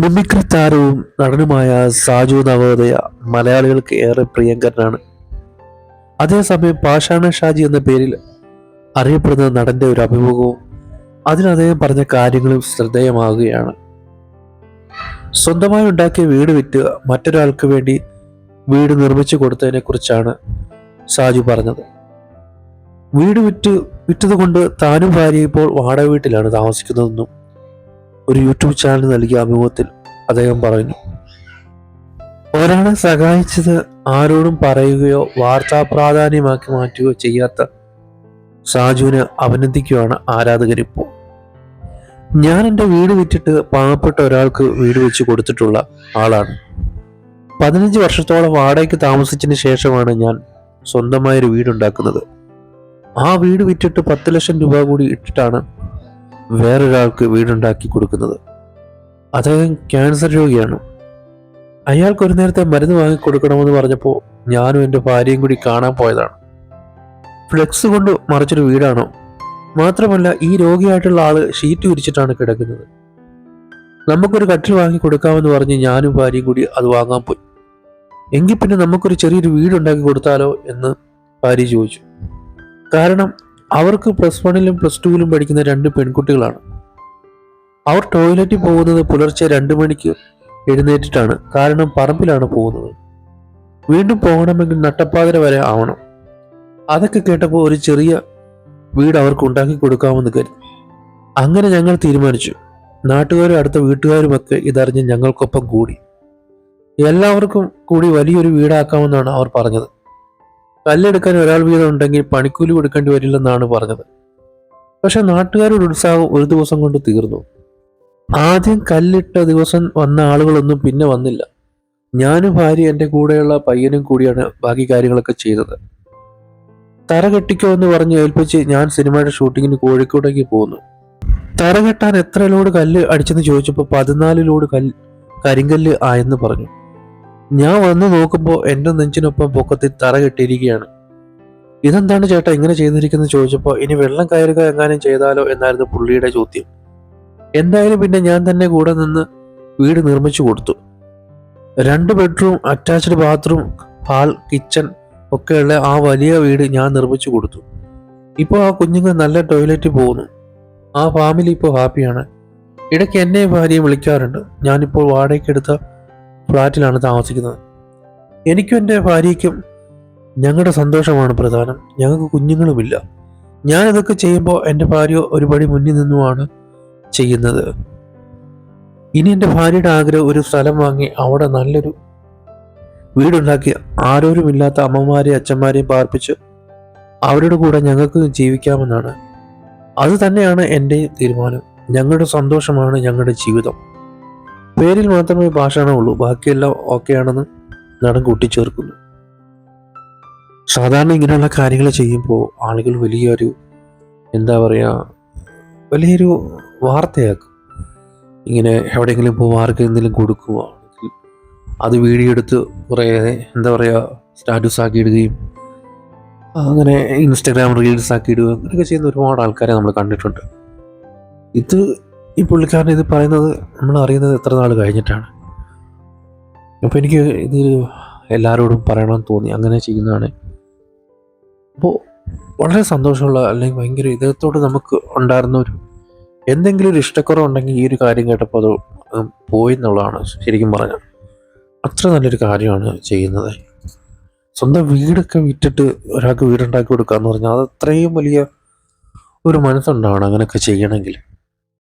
Mimicry താരവും നടനുമായ സാജു നവോദയ മലയാളികൾക്ക് ഏറെ പ്രിയങ്കരനാണ്. അതേസമയം പാഷാണ ഷാജി എന്ന പേരിൽ അറിയപ്പെടുന്ന നടന്റെ ഒരു അഭിമുഖവും അതിൽ അദ്ദേഹം പറഞ്ഞ കാര്യങ്ങളും ശ്രദ്ധേയമാകുകയാണ്. സ്വന്തമായി ഉണ്ടാക്കിയ വീട് വിറ്റ് മറ്റൊരാൾക്ക് വേണ്ടി വീട് നിർമ്മിച്ചു കൊടുത്തതിനെ കുറിച്ചാണ് സാജു പറഞ്ഞത്. വീട് വിറ്റതുകൊണ്ട് താനും ഭാര്യ ഇപ്പോൾ വാടക വീട്ടിലാണ് താമസിക്കുന്നതെന്നും ഒരു യൂട്യൂബ് ചാനൽ നൽകിയ അഭിമുഖത്തിൽ അദ്ദേഹം പറഞ്ഞു. ഒരാളെ സഹായിച്ചത് ആരോടും പറയുകയോ വാർത്താ പ്രാധാന്യമാക്കി മാറ്റുകയോ ചെയ്യാത്ത സാജുവിനെ അഭിനന്ദിക്കുകയാണ് ആരാധകരിപ്പോൾ. ഞാൻ എൻ്റെ വീട് വിറ്റിട്ട് പാവപ്പെട്ട ഒരാൾക്ക് വീട് വെച്ച് കൊടുത്തിട്ടുള്ള ആളാണ്. 15 വർഷത്തോളം വാടകയ്ക്ക് താമസിച്ചതിന് ശേഷമാണ് ഞാൻ സ്വന്തമായൊരു വീടുണ്ടാക്കുന്നത്. ആ വീട് വിറ്റിട്ട് 10 ലക്ഷം രൂപ കൂടി ഇട്ടിട്ടാണ് വേറൊരാൾക്ക് വീടുണ്ടാക്കി കൊടുക്കുന്നത്. അദ്ദേഹം ക്യാൻസർ രോഗിയാണ്. അയാൾക്ക് ഒരു നേരത്തെ മരുന്ന് വാങ്ങിക്കൊടുക്കണമെന്ന് പറഞ്ഞപ്പോൾ ഞാനും എൻ്റെ ഭാര്യയും കൂടി കാണാൻ പോയതാണ്. ഫ്ലെക്സ് കൊണ്ട് മറിച്ചൊരു വീടാണോ? മാത്രമല്ല ഈ രോഗിയായിട്ടുള്ള ആള് ഷീറ്റ് വിരിച്ചിട്ടാണ് കിടക്കുന്നത്. നമുക്കൊരു കട്ടിൽ വാങ്ങി കൊടുക്കാമെന്ന് പറഞ്ഞ് ഞാനും ഭാര്യയും കൂടി അത് വാങ്ങാൻ പോയി. എങ്കിൽ പിന്നെ നമുക്കൊരു ചെറിയൊരു വീടുണ്ടാക്കി കൊടുത്താലോ എന്ന് ഭാര്യ ചോദിച്ചു. കാരണം അവർക്ക് +1ലും +2ലും പഠിക്കുന്ന 2 പെൺകുട്ടികളാണ്. അവർ ടോയ്ലറ്റിൽ പോകുന്നത് പുലർച്ചെ 2 മണിക്ക് എഴുന്നേറ്റിട്ടാണ്. കാരണം പറമ്പിലാണ് പോകുന്നത്. വീണ്ടും പോകണമെങ്കിൽ നട്ടപ്പാതിര വരെ ആവണം. അതൊക്കെ കേട്ടപ്പോൾ ഒരു ചെറിയ വീട് അവർക്ക് ഉണ്ടാക്കി കൊടുക്കാമെന്ന് കരുതി. അങ്ങനെ ഞങ്ങൾ തീരുമാനിച്ചു. നാട്ടുകാരും അടുത്ത വീട്ടുകാരുമൊക്കെ ഇതറിഞ്ഞ് ഞങ്ങൾക്കൊപ്പം കൂടി. എല്ലാവർക്കും കൂടി വലിയൊരു വീടാക്കാമെന്നാണ് അവർ പറഞ്ഞത്. കല്ലെടുക്കാൻ ഒരാൾ വീതം ഉണ്ടെങ്കിൽ പണിക്കൂലി കൊടുക്കേണ്ടി വരില്ലെന്നാണ് പറഞ്ഞത്. പക്ഷെ നാട്ടുകാരുടെ ഉത്സാഹം ഒരു ദിവസം കൊണ്ട് തീർന്നു. ആദ്യം കല്ലിട്ട ദിവസം വന്ന ആളുകളൊന്നും പിന്നെ വന്നില്ല. ഞാനും ഭാര്യ എൻ്റെ കൂടെയുള്ള പയ്യനും കൂടിയാണ് ബാക്കി കാര്യങ്ങളൊക്കെ ചെയ്തത്. തറ കെട്ടിക്കോ എന്ന് പറഞ്ഞ് ഏൽപ്പിച്ച് ഞാൻ സിനിമയുടെ ഷൂട്ടിങ്ങിന് കോഴിക്കോട്ടേക്ക് പോകുന്നു. തറ കെട്ടാൻ എത്ര ലോഡ് കല്ല് അടിച്ചെന്ന് ചോദിച്ചപ്പോൾ 14 ലോഡ് കരിങ്കല്ല് ആയെന്ന് പറഞ്ഞു. ഞാൻ വന്ന് നോക്കുമ്പോൾ എൻ്റെ നെഞ്ചിനൊപ്പം പൊക്കത്തിൽ തറ കെട്ടിയിരിക്കുകയാണ്. ഇതെന്താണ് ചേട്ടാ ഇങ്ങനെ ചെയ്തിരിക്കുന്നത് ചോദിച്ചപ്പോൾ ഇനി വെള്ളം കയറുക എങ്ങാനും ചെയ്താലോ എന്നായിരുന്നു പുള്ളിയുടെ ചോദ്യം. എന്തായാലും പിന്നെ ഞാൻ തന്നെ കൂടെ നിന്ന് വീട് നിർമ്മിച്ചു കൊടുത്തു. 2 bedroom, attached bathroom, hall, kitchen ഒക്കെയുള്ള ആ വലിയ വീട് ഞാൻ നിർമ്മിച്ചു കൊടുത്തു. ഇപ്പോൾ ആ കുഞ്ഞുങ്ങൾ നല്ല ടോയ്ലറ്റിൽ പോകുന്നു. ആ ഫാമിലി ഇപ്പോൾ ഹാപ്പിയാണ്. ഇടയ്ക്ക് എന്നെ ഭാര്യയും വിളിക്കാറുണ്ട്. ഞാനിപ്പോൾ വാടകയ്ക്കെടുത്ത ഫ്ലാറ്റിലാണ് താമസിക്കുന്നത്. എനിക്കും എൻ്റെ ഭാര്യയ്ക്കും ഞങ്ങളുടെ സന്തോഷമാണ് പ്രധാനം. ഞങ്ങൾക്ക് കുഞ്ഞുങ്ങളുമില്ല. ഞാനിതൊക്കെ ചെയ്യുമ്പോൾ എൻ്റെ ഭാര്യ ഒരു പടി മുന്നിൽ നിന്നുമാണ് ചെയ്യുന്നത്. ഇനി എൻ്റെ ഭാര്യയുടെ ആഗ്രഹം ഒരു സ്ഥലം വാങ്ങി അവിടെ നല്ലൊരു വീടുണ്ടാക്കി ആരോരുമില്ലാത്ത അമ്മമാരെയും അച്ഛന്മാരെയും പാർപ്പിച്ച് അവരുടെ കൂടെ ഞങ്ങൾക്ക് ജീവിക്കാമെന്നാണ്. അത് തന്നെയാണ് എൻ്റെ തീരുമാനം. ഞങ്ങളുടെ സന്തോഷമാണ് ഞങ്ങളുടെ ജീവിതം. പേരിൽ മാത്രമേ ഭാഷണമുള്ളൂ, ബാക്കിയെല്ലാം ഓക്കെയാണെന്ന് നടൻ കൂട്ടിച്ചേർക്കുന്നു. സാധാരണ ഇങ്ങനെയുള്ള കാര്യങ്ങൾ ചെയ്യുമ്പോൾ ആളുകൾ വലിയൊരു വലിയൊരു വാർത്തയാക്കും. ഇങ്ങനെ എവിടെയെങ്കിലും പോകുമ്പോൾ ആർക്കെന്തെങ്കിലും കൊടുക്കുകയാണെങ്കിൽ അത് വീഡിയോ എടുത്ത് കുറേ സ്റ്റാറ്റസ് ആക്കി ഇടുകയും അങ്ങനെ ഇൻസ്റ്റാഗ്രാം റീൽസ് ആക്കി ഇടുക, അങ്ങനെയൊക്കെ ചെയ്യുന്ന ഒരുപാട് ആൾക്കാരെ നമ്മൾ കണ്ടിട്ടുണ്ട്. ഈ പുള്ളിക്കാരൻ ഇത് പറയുന്നത് നമ്മൾ അറിയുന്നത് എത്ര നാൾ കഴിഞ്ഞിട്ടാണ്. അപ്പോൾ എനിക്ക് ഇത് എല്ലാവരോടും പറയണമെന്ന് തോന്നി. അങ്ങനെ ചെയ്യുന്നതാണ്. അപ്പോൾ വളരെ സന്തോഷമുള്ള, അല്ലെങ്കിൽ ഭയങ്കര ഇദ്ദേഹത്തോട് നമുക്ക് ഉണ്ടായിരുന്ന എന്തെങ്കിലും ഒരു ഇഷ്ടക്കുറവുണ്ടെങ്കിൽ ഈ ഒരു കാര്യം കേട്ടപ്പോൾ അത് പോയി എന്നുള്ളതാണ് ശരിക്കും പറഞ്ഞാൽ. അത്ര നല്ലൊരു കാര്യമാണ് ചെയ്യുന്നത്. സ്വന്തം വീടൊക്കെ വിറ്റിട്ട് ഒരാൾക്ക് വീടുണ്ടാക്കി കൊടുക്കുക എന്ന് പറഞ്ഞാൽ അത് അത്രയും വലിയ ഒരു മനസ്സുണ്ടാവണം അങ്ങനെയൊക്കെ ചെയ്യണമെങ്കിൽ.